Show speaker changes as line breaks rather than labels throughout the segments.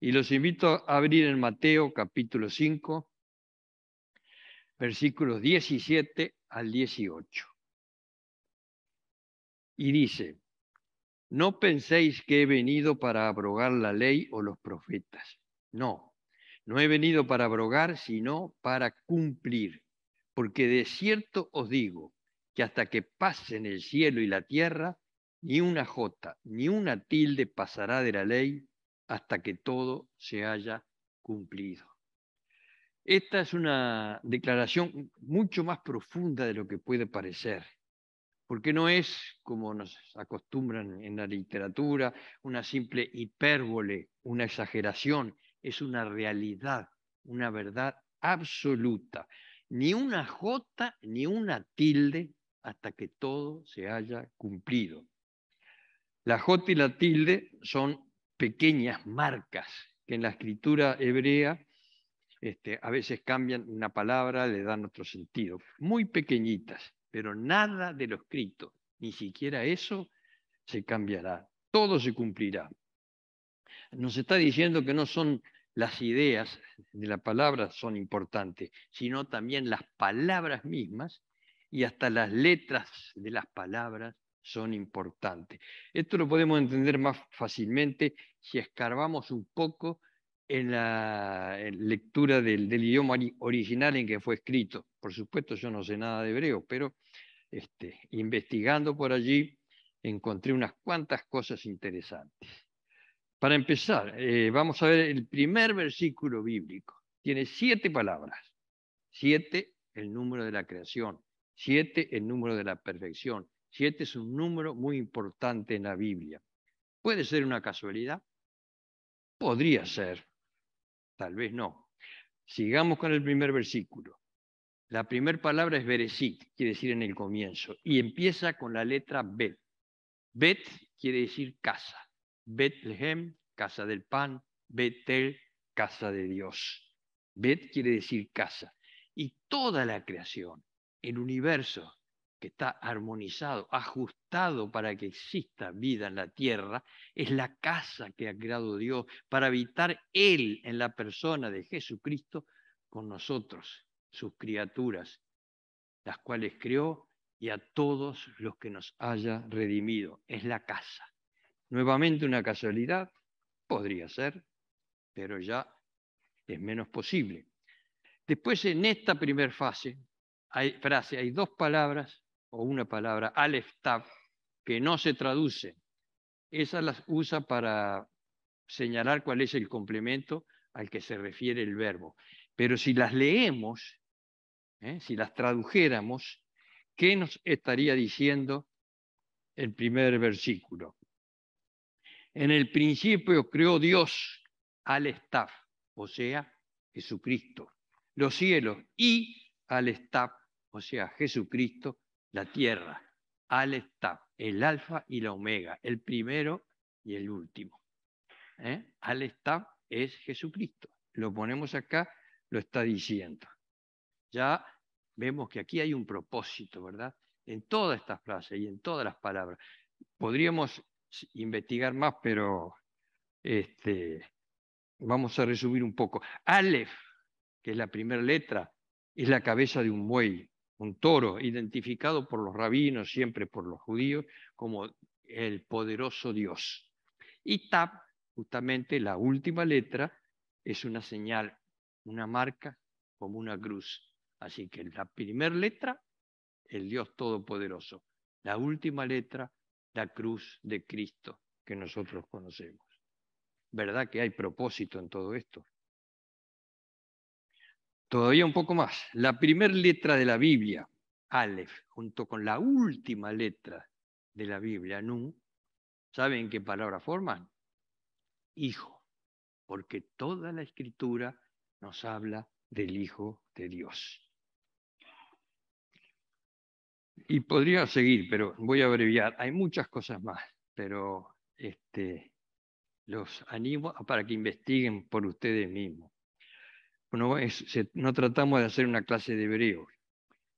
Y los invito a abrir en Mateo capítulo 5, versículos 17 al 18. Y dice, no penséis que he venido para abrogar la ley o los profetas. No, no he venido para abrogar, sino para cumplir. Porque de cierto os digo que hasta que pasen el cielo y la tierra, ni una jota, ni una tilde pasará de la ley hasta que todo se haya cumplido. Esta es una declaración mucho más profunda de lo que puede parecer, porque no es, como nos acostumbran en la literatura, una simple hipérbole, una exageración, es una realidad, una verdad absoluta. Ni una jota ni una tilde hasta que todo se haya cumplido. La jota y la tilde son pequeñas marcas que en la escritura hebrea a veces cambian una palabra, le dan otro sentido, muy pequeñitas, pero nada de lo escrito, ni siquiera eso se cambiará, todo se cumplirá. Nos está diciendo que no son las ideas de la palabra son importantes, sino también las palabras mismas y hasta las letras de las palabras son importantes. Esto lo podemos entender más fácilmente si escarbamos un poco en la lectura del idioma original en que fue escrito. Por supuesto, yo no sé nada de hebreo, pero investigando por allí encontré unas cuantas cosas interesantes. Para empezar, vamos a ver el primer versículo bíblico. Tiene 7 palabras. 7, el número de la creación. 7, el número de la perfección. 7 es un número muy importante en la Biblia. ¿Puede ser una casualidad? Podría ser, tal vez no. Sigamos con el primer versículo. La primera palabra es Bereshit, quiere decir en el comienzo, y empieza con la letra Bet. Bet quiere decir casa. Betlehem, casa del pan. Betel, casa de Dios. Bet quiere decir casa. Y toda la creación, el universo que está armonizado, ajustado para que exista vida en la tierra, es la casa que ha creado Dios para habitar Él en la persona de Jesucristo con nosotros, sus criaturas, las cuales creó y a todos los que nos haya redimido. Es la casa. Nuevamente una casualidad, podría ser, pero ya es menos posible. Después, en esta primera frase, hay 2 palabras, o una palabra, Aleph Tav, que no se traduce. Esa las usa para señalar cuál es el complemento al que se refiere el verbo. Pero si las leemos, si las tradujéramos, ¿qué nos estaría diciendo el primer versículo? En el principio creó Dios al Staff, o sea, Jesucristo, los cielos, y al Staff, o sea, Jesucristo, la tierra, al Staff, el alfa y la omega, el primero y el último. Al Staff es Jesucristo. Lo ponemos acá, lo está diciendo. Ya vemos que aquí hay un propósito, ¿verdad? En todas estas frases y en todas las palabras. Podríamos investigar más, pero vamos a resumir un poco. Aleph, que es la primera letra, es la cabeza de un buey, un toro, identificado por los rabinos, siempre por los judíos, como el poderoso Dios. Y Tab, justamente la última letra, es una señal, una marca, como una cruz. Así que la primera letra, el Dios Todopoderoso. La última letra, la cruz de Cristo que nosotros conocemos. ¿Verdad que hay propósito en todo esto? Todavía un poco más. La primera letra de la Biblia, Aleph, junto con la última letra de la Biblia, Nun, ¿saben qué palabra forman? Hijo, porque toda la Escritura nos habla del Hijo de Dios. Y podría seguir, pero voy a abreviar. Hay muchas cosas más, pero los animo para que investiguen por ustedes mismos. No tratamos de hacer una clase de hebreo.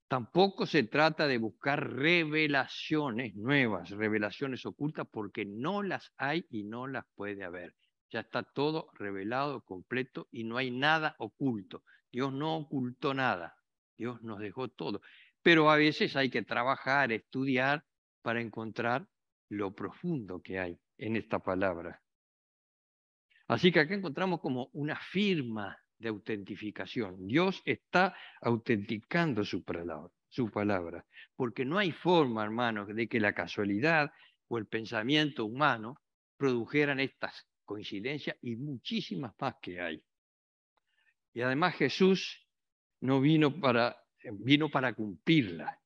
Tampoco se trata de buscar revelaciones nuevas, revelaciones ocultas, porque no las hay y no las puede haber. Ya está todo revelado, completo, y no hay nada oculto. Dios no ocultó nada. Dios nos dejó todo. Pero a veces hay que trabajar, estudiar, para encontrar lo profundo que hay en esta palabra. Así que acá encontramos como una firma de autentificación. Dios está autenticando su palabra, porque no hay forma, hermanos, de que la casualidad o el pensamiento humano produjeran estas coincidencias y muchísimas más que hay. Y además Jesús no vino para cumplirla.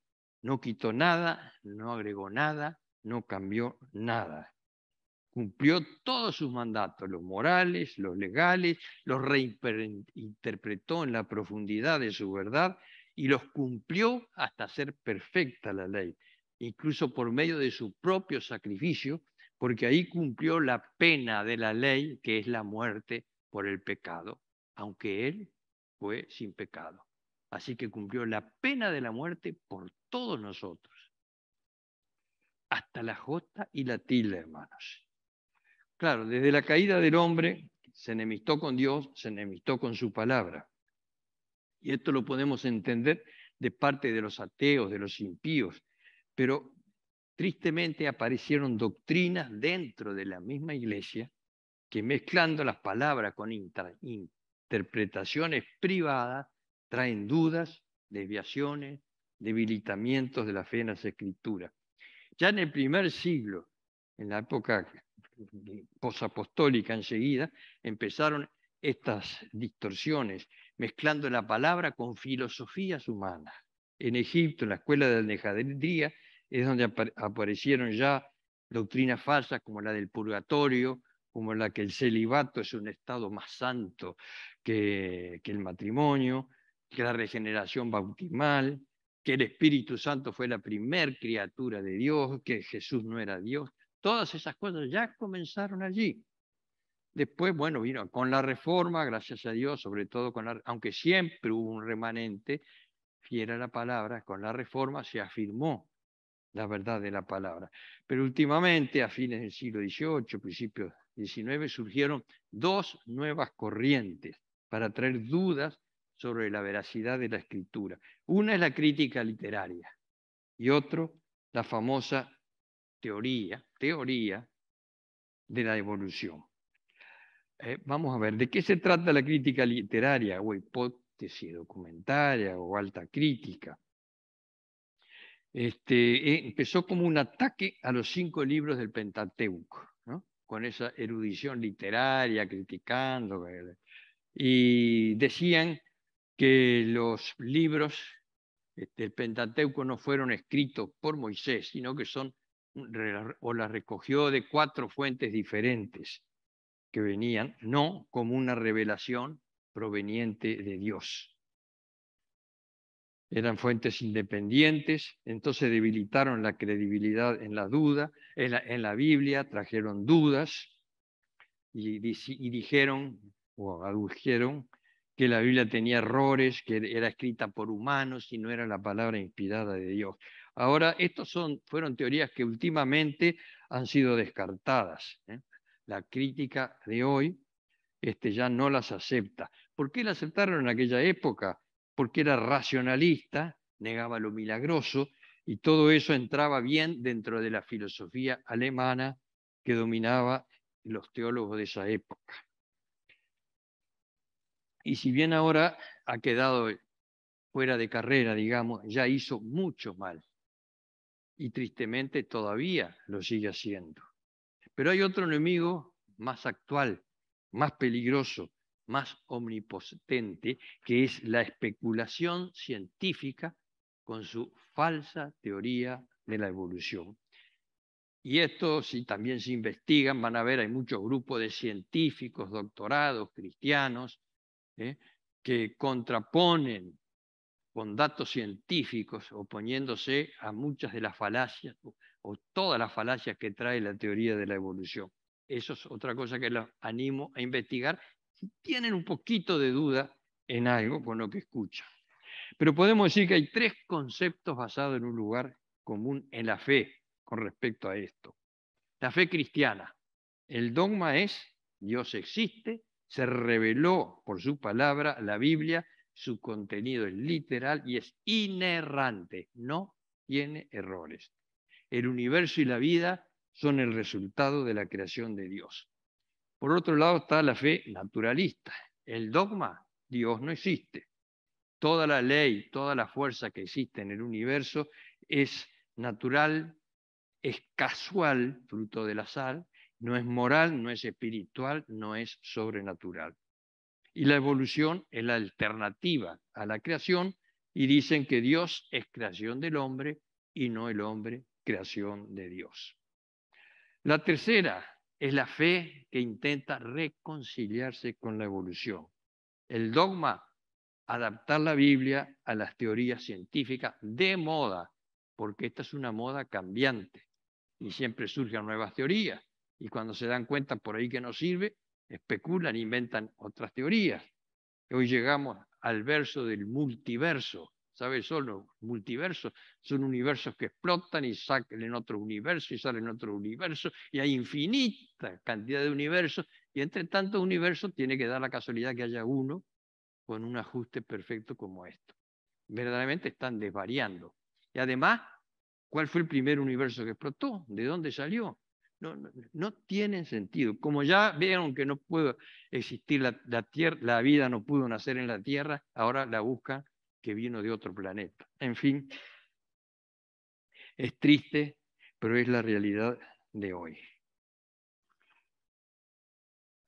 No quitó nada, no agregó nada, no cambió nada. Cumplió todos sus mandatos, los morales, los legales, los reinterpretó en la profundidad de su verdad y los cumplió hasta hacer perfecta la ley, incluso por medio de su propio sacrificio, porque ahí cumplió la pena de la ley, que es la muerte por el pecado, aunque él fue sin pecado. Así que cumplió la pena de la muerte por todos nosotros, hasta la jota y la tilde, hermanos. Claro, desde la caída del hombre se enemistó con Dios, se enemistó con su palabra. Y esto lo podemos entender de parte de los ateos, de los impíos. Pero tristemente aparecieron doctrinas dentro de la misma iglesia que, mezclando las palabras con interpretaciones privadas, traen dudas, desviaciones, debilitamientos de la fe en las Escrituras. Ya en el primer siglo, en la época posapostólica enseguida, empezaron estas distorsiones, mezclando la palabra con filosofías humanas. En Egipto, en la escuela de Alejandría, es donde aparecieron ya doctrinas falsas como la del purgatorio, como la que el celibato es un estado más santo que el matrimonio, que la regeneración bautismal, que el Espíritu Santo fue la primer criatura de Dios, que Jesús no era Dios. Todas esas cosas ya comenzaron allí. Después, bueno, vino con la reforma, gracias a Dios, sobre todo aunque siempre hubo un remanente, fiel a la palabra, con la reforma se afirmó la verdad de la palabra. Pero últimamente, a fines del siglo XVIII, principios del XIX, surgieron dos nuevas corrientes para traer dudas sobre la veracidad de la escritura. Una es la crítica literaria y otro, la famosa teoría de la evolución. Vamos a ver, ¿de qué se trata la crítica literaria o hipótesis documentaria o alta crítica? Empezó como un ataque a los 5 libros del Pentateuco, ¿no? Con esa erudición literaria, criticando, y decían que los libros del Pentateuco no fueron escritos por Moisés, sino que o las recogió de 4 fuentes diferentes que venían, no como una revelación proveniente de Dios. Eran fuentes independientes, entonces debilitaron la credibilidad en la duda, en la Biblia trajeron dudas y dijeron o adujeron que la Biblia tenía errores, que era escrita por humanos y no era la palabra inspirada de Dios. Ahora, fueron teorías que últimamente han sido descartadas. La crítica de hoy ya no las acepta. ¿Por qué la aceptaron en aquella época? Porque era racionalista, negaba lo milagroso, y todo eso entraba bien dentro de la filosofía alemana que dominaba los teólogos de esa época. Y si bien ahora ha quedado fuera de carrera, digamos, ya hizo mucho mal. Y tristemente todavía lo sigue haciendo. Pero hay otro enemigo más actual, más peligroso, más omnipotente, que es la especulación científica con su falsa teoría de la evolución. Y esto, si también se investigan, van a ver, hay muchos grupos de científicos, doctorados, cristianos, que contraponen con datos científicos, oponiéndose a muchas de las falacias o todas las falacias que trae la teoría de la evolución. Eso es otra cosa que los animo a investigar si tienen un poquito de duda en algo con lo que escuchan. Pero podemos decir que hay 3 conceptos basados en un lugar común en la fe con respecto a esto. La fe cristiana. El dogma es Dios existe, se reveló por su palabra, la Biblia, su contenido es literal y es inerrante, no tiene errores. El universo y la vida son el resultado de la creación de Dios. Por otro lado está la fe naturalista. El dogma, Dios no existe. Toda la ley, toda la fuerza que existe en el universo es natural, es casual, fruto del azar, no es moral, no es espiritual, no es sobrenatural. Y la evolución es la alternativa a la creación y dicen que Dios es creación del hombre y no el hombre creación de Dios. La tercera es la fe que intenta reconciliarse con la evolución. El dogma, adaptar la Biblia a las teorías científicas de moda, porque esta es una moda cambiante y siempre surgen nuevas teorías. Y cuando se dan cuenta por ahí que no sirve, especulan, inventan otras teorías. Hoy llegamos al verso del multiverso. ¿Sabes? Solo multiversos son universos que explotan y salen en otro universo y salen en otro universo y hay infinita cantidad de universos y entre tantos universos tiene que dar la casualidad que haya uno con un ajuste perfecto como esto. Verdaderamente están desvariando. Y además, ¿cuál fue el primer universo que explotó? ¿De dónde salió? No tienen sentido. Como ya vieron que no pudo existir la tierra, la vida no pudo nacer en la Tierra, ahora la buscan que vino de otro planeta. En fin, es triste, pero es la realidad de hoy.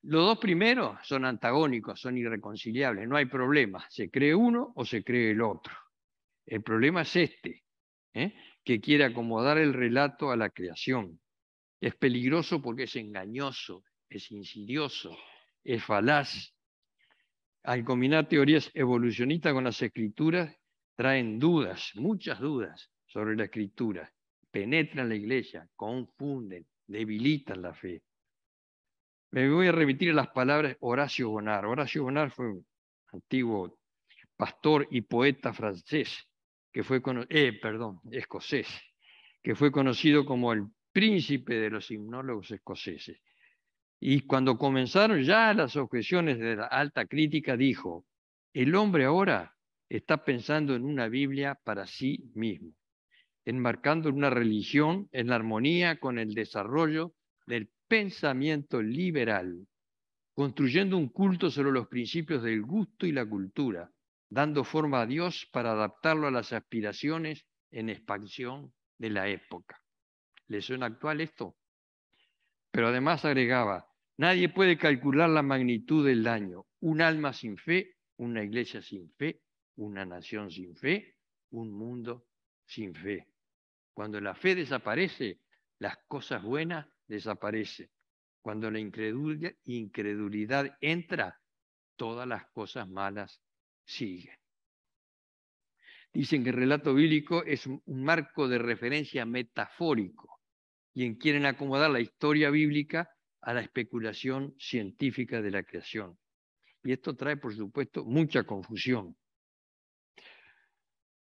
Los dos primeros son antagónicos, son irreconciliables, no hay problema. Se cree uno o se cree el otro. El problema es este, que quiere acomodar el relato a la creación. Es peligroso porque es engañoso, es insidioso, es falaz. Al combinar teorías evolucionistas con las escrituras, traen dudas, muchas dudas sobre la escritura. Penetran la iglesia, confunden, debilitan la fe. Me voy a remitir a las palabras de Horacio Bonar. Horacio Bonar fue un antiguo pastor y poeta francés, que fue escocés, que fue conocido como el príncipe de los himnólogos escoceses. Y cuando comenzaron ya las objeciones de la alta crítica, dijo, el hombre ahora está pensando en una Biblia para sí mismo, enmarcando una religión en armonía con el desarrollo del pensamiento liberal, construyendo un culto sobre los principios del gusto y la cultura, dando forma a Dios para adaptarlo a las aspiraciones en expansión de la época. ¿Le suena actual esto? Pero además agregaba, nadie puede calcular la magnitud del daño. Un alma sin fe, una iglesia sin fe, una nación sin fe, un mundo sin fe. Cuando la fe desaparece, las cosas buenas desaparecen. Cuando la incredulidad entra, todas las cosas malas siguen. Dicen que el relato bíblico es un marco de referencia metafórico y en quieren acomodar la historia bíblica a la especulación científica de la creación. Y esto trae, por supuesto, mucha confusión.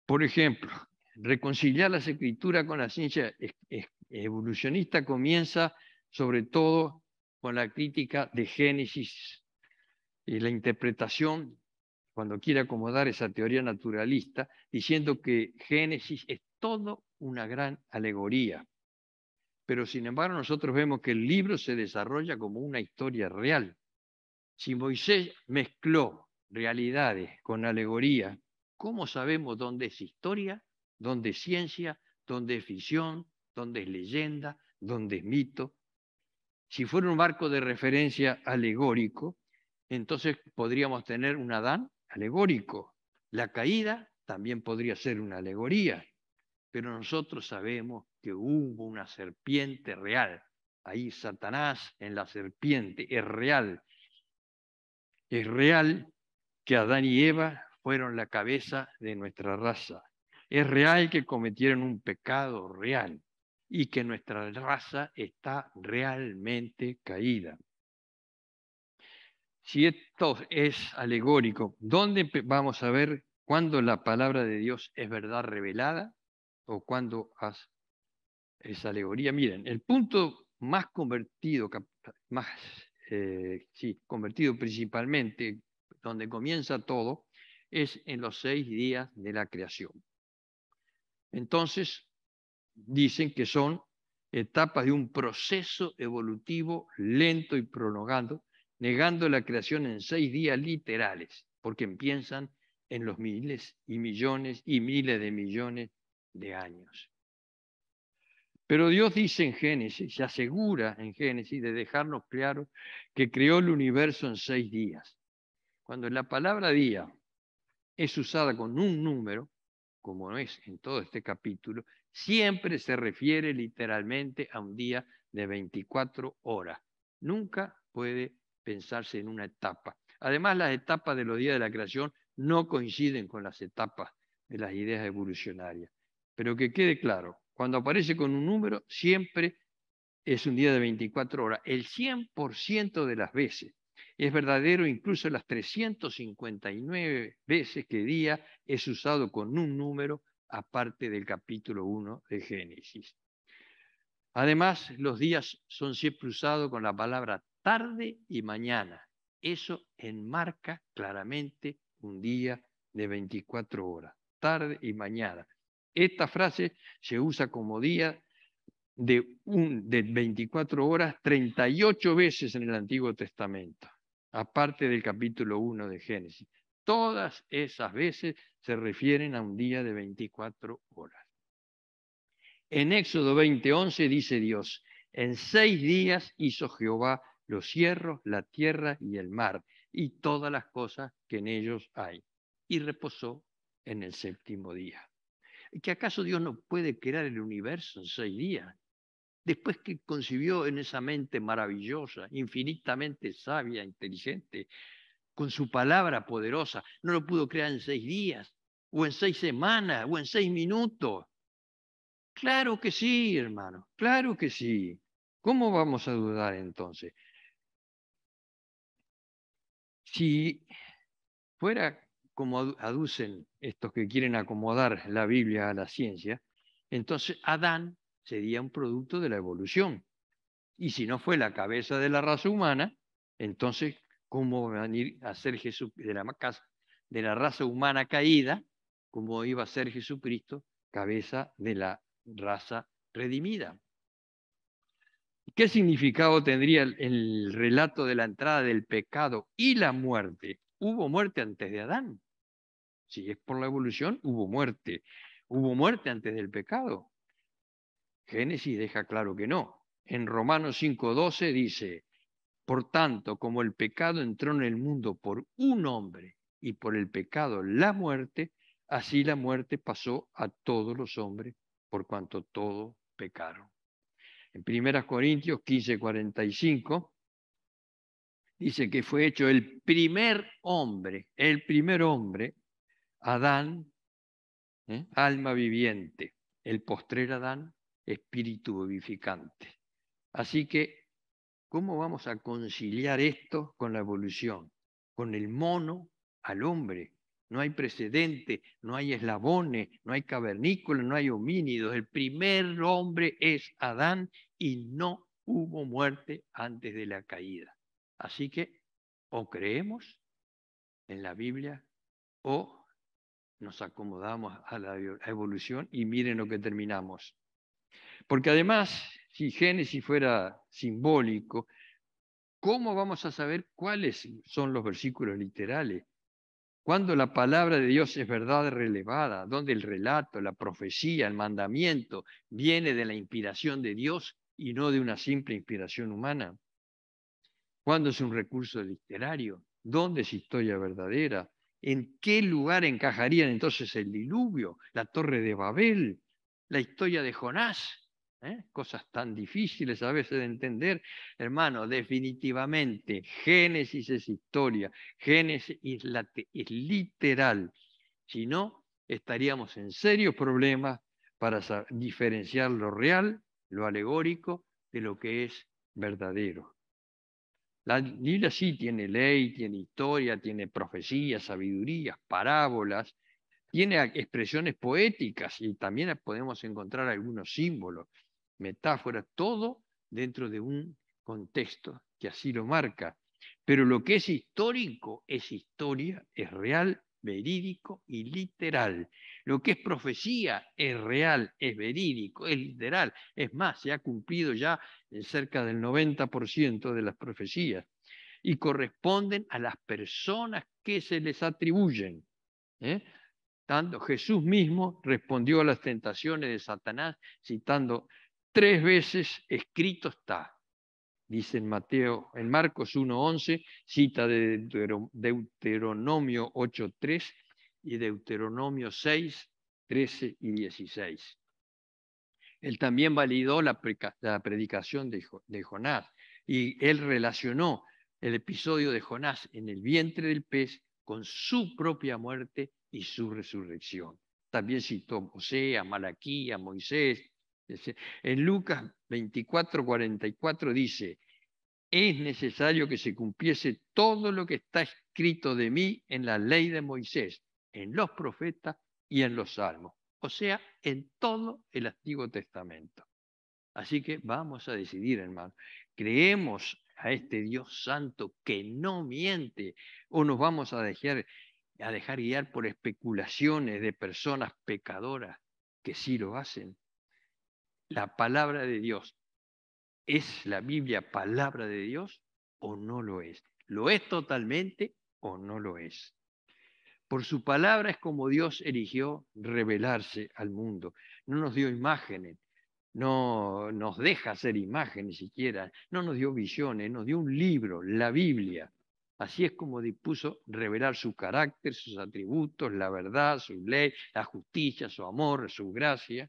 Por ejemplo, reconciliar las escrituras con la ciencia evolucionista comienza sobre todo con la crítica de Génesis y la interpretación, cuando quiere acomodar esa teoría naturalista, diciendo que Génesis es todo una gran alegoría. Pero sin embargo nosotros vemos que el libro se desarrolla como una historia real. Si Moisés mezcló realidades con alegoría, ¿cómo sabemos dónde es historia, dónde es ciencia, dónde es ficción, dónde es leyenda, dónde es mito? Si fuera un marco de referencia alegórico, entonces podríamos tener un Adán alegórico. La caída también podría ser una alegoría, pero nosotros sabemos que hubo una serpiente real. Ahí Satanás en la serpiente es real. Es real que Adán y Eva fueron la cabeza de nuestra raza. Es real que cometieron un pecado real y que nuestra raza está realmente caída. Si esto es alegórico, ¿dónde vamos a ver cuándo la palabra de Dios es verdad revelada o cuándo es alegoría? Miren, el punto más convertido, más convertido principalmente, donde comienza todo, es en los 6 días de la creación. Entonces, dicen que son etapas de un proceso evolutivo lento y prolongado, negando la creación en 6 días literales, porque empiezan en los miles y millones y miles de millones de años. Pero Dios dice en Génesis, se asegura en Génesis de dejarnos claro que creó el universo en 6 días. Cuando la palabra día es usada con un número, como es en todo este capítulo, siempre se refiere literalmente a un día de 24 horas. Nunca puede pensarse en una etapa. Además, las etapas de los días de la creación no coinciden con las etapas de las ideas evolucionarias. Pero que quede claro, cuando aparece con un número, siempre es un día de 24 horas. El 100% de las veces. Es verdadero incluso las 359 veces que día es usado con un número aparte del capítulo 1 de Génesis. Además, los días son siempre usados con la palabra tarde y mañana. Eso enmarca claramente un día de 24 horas, tarde y mañana. Esta frase se usa como día de 24 horas 38 veces en el Antiguo Testamento, aparte del capítulo 1 de Génesis. Todas esas veces se refieren a un día de 24 horas. En Éxodo 20:11 dice Dios, en 6 días hizo Jehová los cielos, la tierra y el mar, y todas las cosas que en ellos hay, y reposó en el 7º día. ¿Que acaso Dios no puede crear el universo en 6 días? Después que concibió en esa mente maravillosa, infinitamente sabia, inteligente, con su palabra poderosa, no lo pudo crear en 6 días, o en 6 semanas, o en 6 minutos. Claro que sí, hermano, claro que sí. ¿Cómo vamos a dudar entonces? Si fuera como aducen estos que quieren acomodar la Biblia a la ciencia, entonces Adán sería un producto de la evolución. Y si no fue la cabeza de la raza humana, entonces, ¿cómo va a venir a ser Jesús de la raza humana caída? ¿Cómo iba a ser Jesucristo, cabeza de la raza redimida? ¿Qué significado tendría el relato de la entrada del pecado y la muerte? ¿Hubo muerte antes de Adán? Si es por la evolución, hubo muerte. ¿Hubo muerte antes del pecado? Génesis deja claro que no. En Romanos 5:12 dice, por tanto, como el pecado entró en el mundo por un hombre y por el pecado la muerte, así la muerte pasó a todos los hombres por cuanto todos pecaron. En 1 Corintios 15:45 dice que fue hecho el primer hombre, Adán, alma viviente, el postrer Adán, espíritu vivificante. Así que, ¿cómo vamos a conciliar esto con la evolución? Con el mono al hombre. No hay precedente, no hay eslabones, no hay cavernícolas, no hay homínidos. El primer hombre es Adán y no hubo muerte antes de la caída. Así que o creemos en la Biblia o nos acomodamos a la evolución y miren lo que terminamos. Porque además, si Génesis fuera simbólico, ¿cómo vamos a saber cuáles son los versículos literales? Cuando la palabra de Dios es verdad relevada, donde el relato, la profecía, el mandamiento viene de la inspiración de Dios y no de una simple inspiración humana. ¿Cuándo es un recurso literario? ¿Dónde es historia verdadera? ¿En qué lugar encajarían entonces el diluvio, la torre de Babel, la historia de Jonás? Cosas tan difíciles a veces de entender. Hermano, definitivamente Génesis es historia, Génesis es literal. Si no, estaríamos en serios problemas para diferenciar lo real, lo alegórico, de lo que es verdadero. La Biblia sí tiene ley, tiene historia, tiene profecías, sabidurías, parábolas, tiene expresiones poéticas y también podemos encontrar algunos símbolos, metáforas, todo dentro de un contexto que así lo marca. Pero lo que es histórico es historia, es real, verídico y literal. Lo que es profecía es real, es verídico, es literal. Es más, se ha cumplido ya en cerca del 90% de las profecías y corresponden a las personas que se les atribuyen. Tanto Jesús mismo respondió a las tentaciones de Satanás citando 3 veces: escrito está. Dice en Marcos 1:11, cita de Deuteronomio 8:3 y Deuteronomio 6:13 y 16. Él también validó la predicación de Jonás y él relacionó el episodio de Jonás en el vientre del pez con su propia muerte y su resurrección. También citó a José, a Malaquí, a Moisés. En Lucas 24:44 dice: es necesario que se cumpliese todo lo que está escrito de mí en la ley de Moisés, en los profetas y en los salmos. O sea, en todo el Antiguo Testamento. Así que vamos a decidir, hermano. ¿Creemos a este Dios santo que no miente o nos vamos a dejar guiar por especulaciones de personas pecadoras que sí lo hacen? La palabra de Dios, ¿es la Biblia palabra de Dios o no lo es? ¿Lo es totalmente o no lo es? Por su palabra es como Dios eligió revelarse al mundo. No nos dio imágenes, no nos deja hacer imágenes siquiera, no nos dio visiones, nos dio un libro, la Biblia. Así es como dispuso revelar su carácter, sus atributos, la verdad, su ley, la justicia, su amor, su gracia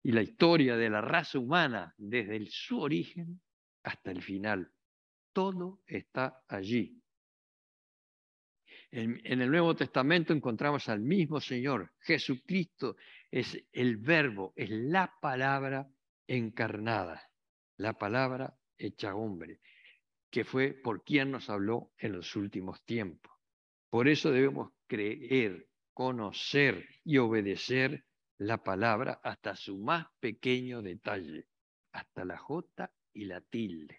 y la historia de la raza humana desde su origen hasta el final. Todo está allí. En el Nuevo Testamento encontramos al mismo Señor. Jesucristo es el verbo, es la palabra encarnada, la palabra hecha hombre, que fue por quien nos habló en los últimos tiempos. Por eso debemos creer, conocer y obedecer la palabra hasta su más pequeño detalle, hasta la jota y la tilde.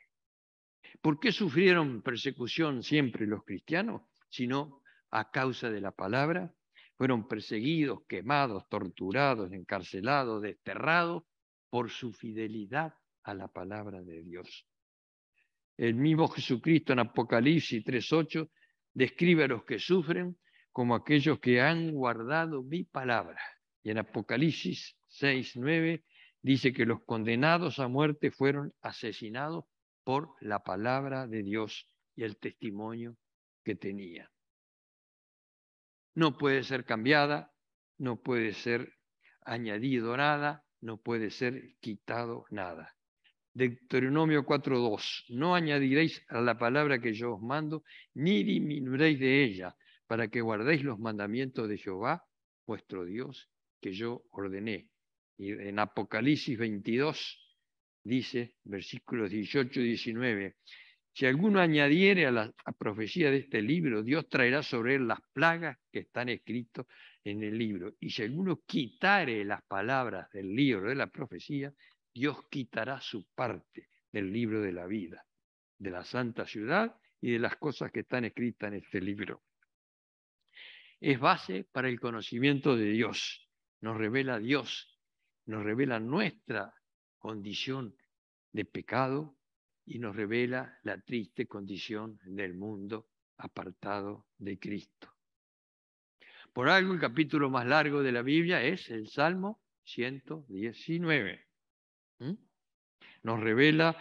¿Por qué sufrieron persecución siempre los cristianos? Sino a causa de la palabra. Fueron perseguidos, quemados, torturados, encarcelados, desterrados por su fidelidad a la palabra de Dios. El mismo Jesucristo en Apocalipsis 3:8 describe a los que sufren como aquellos que han guardado mi palabra. Y en Apocalipsis 6:9 dice que los condenados a muerte fueron asesinados por la palabra de Dios y el testimonio que tenía. No puede ser cambiada, no puede ser añadido nada, no puede ser quitado nada. Deuteronomio 4:2, no añadiréis a la palabra que yo os mando, ni disminuiréis de ella, para que guardéis los mandamientos de Jehová, vuestro Dios, que yo ordené. Y en Apocalipsis 22 dice, versículos 18 y 19, si alguno añadiere a la profecía de este libro, Dios traerá sobre él las plagas que están escritas en el libro. Y si alguno quitare las palabras del libro de la profecía, Dios quitará su parte del libro de la vida, de la santa ciudad y de las cosas que están escritas en este libro. Es base para el conocimiento de Dios. Nos revela Dios, nos revela nuestra condición de pecado y nos revela la triste condición del mundo apartado de Cristo. Por algo el capítulo más largo de la Biblia es el Salmo 119. Nos revela,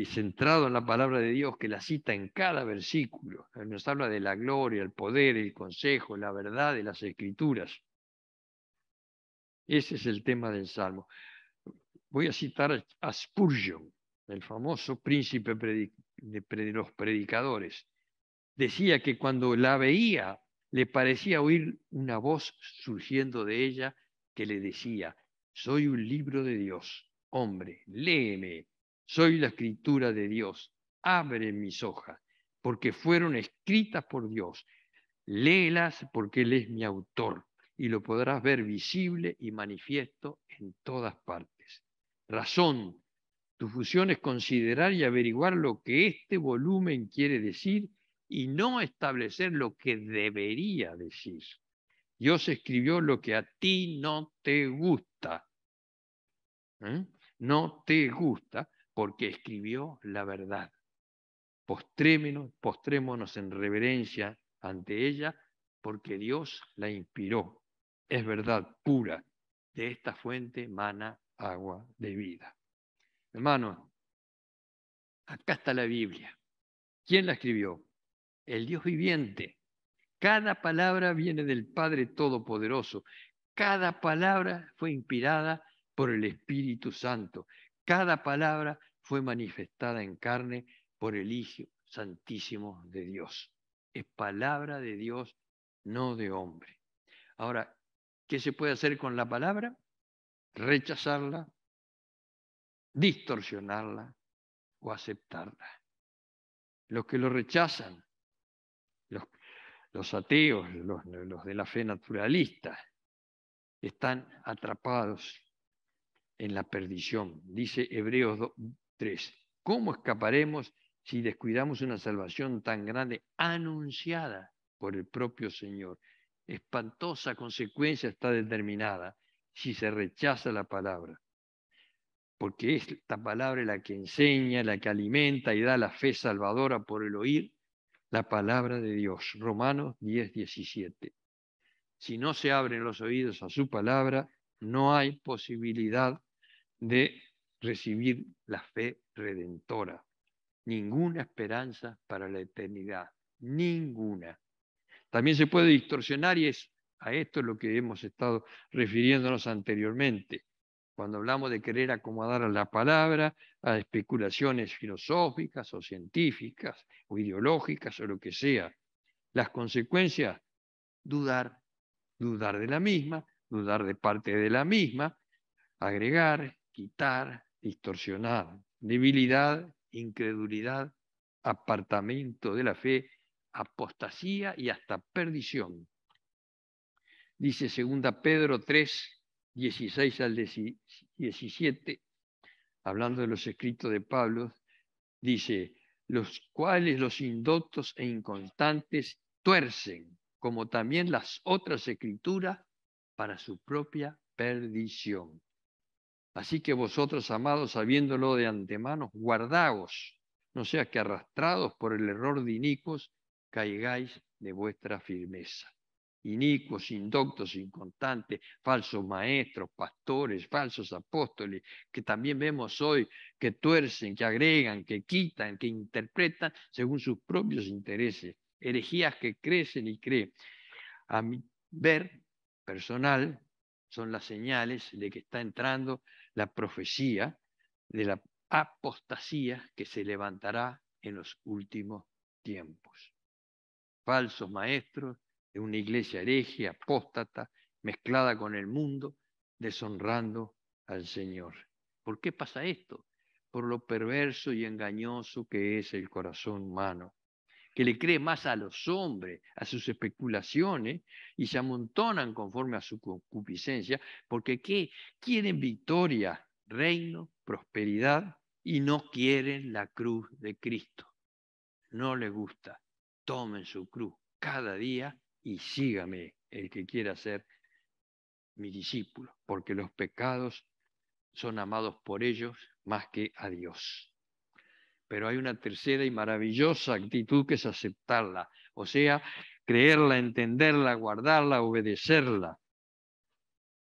centrado en la palabra de Dios, que la cita en cada versículo. Nos habla de la gloria, el poder, el consejo, la verdad de las Escrituras. Ese es el tema del Salmo. Voy a citar a Spurgeon, el famoso príncipe de los predicadores. Decía que cuando la veía, le parecía oír una voz surgiendo de ella que le decía: soy un libro de Dios, hombre, léeme, soy la escritura de Dios, abre mis hojas, porque fueron escritas por Dios, léelas porque Él es mi autor, y lo podrás ver visible y manifiesto en todas partes. Razón Tu función es considerar y averiguar lo que este volumen quiere decir y no establecer lo que debería decir. Dios escribió lo que a ti no te gusta. No te gusta porque escribió la verdad. Postrémonos en reverencia ante ella porque Dios la inspiró. Es verdad pura. De esta fuente mana agua de vida. Hermanos, acá está la Biblia. ¿Quién la escribió? El Dios viviente. Cada palabra viene del Padre Todopoderoso. Cada palabra fue inspirada por el Espíritu Santo. Cada palabra fue manifestada en carne por el Hijo Santísimo de Dios. Es palabra de Dios, no de hombre. Ahora, ¿qué se puede hacer con la palabra? Rechazarla, distorsionarla o aceptarla. Los que lo rechazan, los ateos, los de la fe naturalista, están atrapados en la perdición. Dice Hebreos 3. ¿Cómo escaparemos si descuidamos una salvación tan grande anunciada por el propio Señor? Espantosa consecuencia está determinada si se rechaza la palabra. Porque esta palabra es la que enseña, la que alimenta y da la fe salvadora por el oír la palabra de Dios. Romanos 10:17. Si no se abren los oídos a su palabra, no hay posibilidad de recibir la fe redentora. Ninguna esperanza para la eternidad. Ninguna. También se puede distorsionar y es a esto lo que hemos estado refiriéndonos anteriormente. Cuando hablamos de querer acomodar a la palabra a especulaciones filosóficas o científicas o ideológicas o lo que sea. Las consecuencias, dudar de la misma, dudar de parte de la misma, agregar, quitar, distorsionar, debilidad, incredulidad, apartamiento de la fe, apostasía y hasta perdición. Dice 2 Pedro 3, 16 al 17, hablando de los escritos de Pablo, dice, los cuales los indoctos e inconstantes tuercen, como también las otras escrituras, para su propia perdición. Así que vosotros, amados, sabiéndolo de antemano, guardaos, no sea que arrastrados por el error de inicuos, caigáis de vuestra firmeza. Inicuos, indoctos, inconstantes, falsos maestros, pastores, falsos apóstoles, que también vemos hoy que tuercen, que agregan, que quitan, que interpretan según sus propios intereses. Herejías que crecen y creen. A mi ver personal, son las señales de que está entrando la profecía de la apostasía que se levantará en los últimos tiempos. Falsos maestros de una iglesia hereje, apóstata, mezclada con el mundo, deshonrando al Señor. ¿Por qué pasa esto? Por lo perverso y engañoso que es el corazón humano, que le cree más a los hombres, a sus especulaciones, y se amontonan conforme a su concupiscencia, porque ¿qué? Quieren victoria, reino, prosperidad, y no quieren la cruz de Cristo. No les gusta. Tomen su cruz cada día y sígame el que quiera ser mi discípulo, porque los pecados son amados por ellos más que a Dios. Pero hay una tercera y maravillosa actitud que es aceptarla, o sea, creerla, entenderla, guardarla, obedecerla,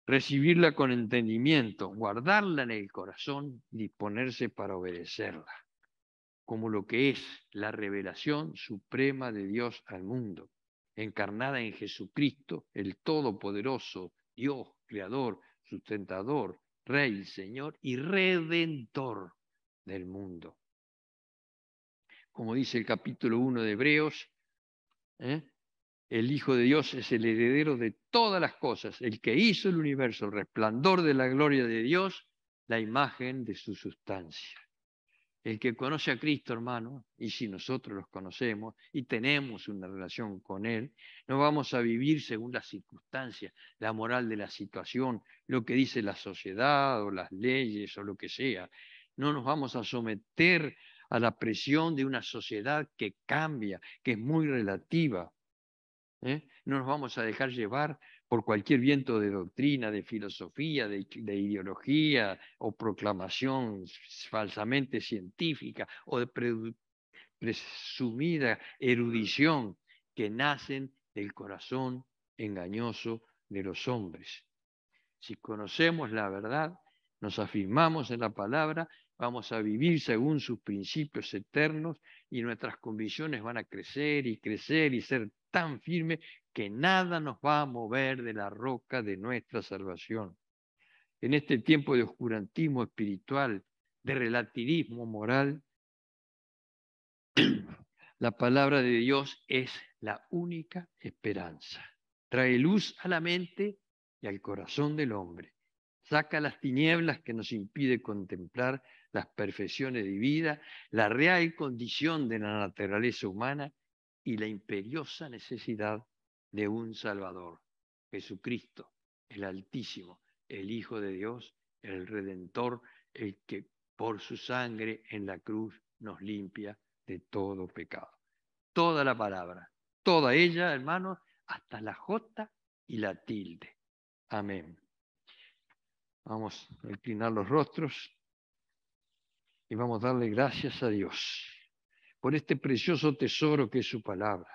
recibirla con entendimiento, guardarla en el corazón y disponerse para obedecerla, como lo que es la revelación suprema de Dios al mundo, encarnada en Jesucristo, el Todopoderoso, Dios, Creador, sustentador, Rey, Señor y Redentor del mundo. Como dice el capítulo 1 de Hebreos, el Hijo de Dios es el heredero de todas las cosas, el que hizo el universo, el resplandor de la gloria de Dios, la imagen de su sustancia. El que conoce a Cristo, hermano, y si nosotros los conocemos y tenemos una relación con Él, no vamos a vivir según las circunstancias, la moral de la situación, lo que dice la sociedad o las leyes o lo que sea. No nos vamos a someter a la presión de una sociedad que cambia, que es muy relativa. No nos vamos a dejar llevar por cualquier viento de doctrina, de filosofía, de ideología o proclamación falsamente científica o de presumida erudición que nacen del corazón engañoso de los hombres. Si conocemos la verdad, nos afirmamos en la palabra, vamos a vivir según sus principios eternos y nuestras convicciones van a crecer y ser tan firmes que nada nos va a mover de la roca de nuestra salvación. En este tiempo de oscurantismo espiritual, de relativismo moral, la palabra de Dios es la única esperanza. Trae luz a la mente y al corazón del hombre. Saca las tinieblas que nos impide contemplar las perfecciones de vida, la real condición de la naturaleza humana y la imperiosa necesidad de un Salvador, Jesucristo, el Altísimo, el Hijo de Dios, el Redentor, el que por su sangre en la cruz nos limpia de todo pecado. Toda la palabra, toda ella, hermanos, hasta la jota y la tilde. Amén. Vamos a inclinar los rostros y vamos a darle gracias a Dios por este precioso tesoro que es su palabra,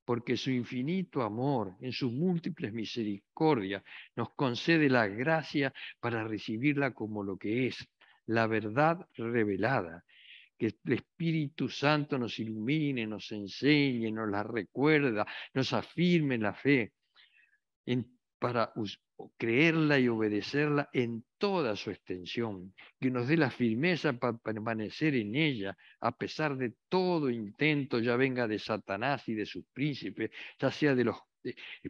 porque su infinito amor, en sus múltiples misericordias, nos concede la gracia para recibirla como lo que es, la verdad revelada. Que el Espíritu Santo nos ilumine, nos enseñe, nos la recuerda, nos afirme en la fe, para creerla y obedecerla en toda su extensión, que nos dé la firmeza para permanecer en ella, a pesar de todo intento, ya venga de Satanás y de sus príncipes, ya sea de los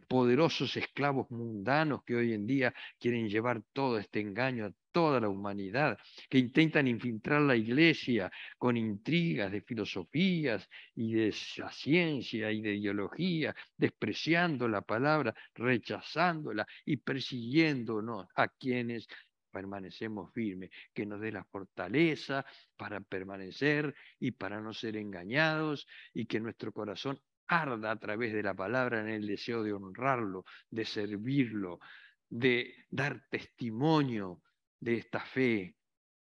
poderosos esclavos mundanos que hoy en día quieren llevar todo este engaño a toda la humanidad, que intentan infiltrar la iglesia con intrigas de filosofías y de la ciencia y de ideología, despreciando la palabra, rechazándola y persiguiéndonos a quienes permanecemos firmes, que nos dé la fortaleza para permanecer y para no ser engañados y que nuestro corazón arda a través de la palabra en el deseo de honrarlo, de servirlo, de dar testimonio de esta fe,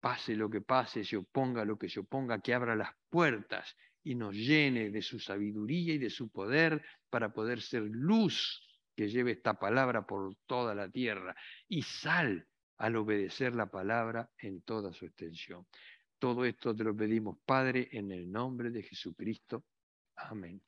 pase lo que pase, se oponga lo que se oponga, que abra las puertas y nos llene de su sabiduría y de su poder para poder ser luz que lleve esta palabra por toda la tierra y sal al obedecer la palabra en toda su extensión. Todo esto te lo pedimos, Padre, en el nombre de Jesucristo. Amén.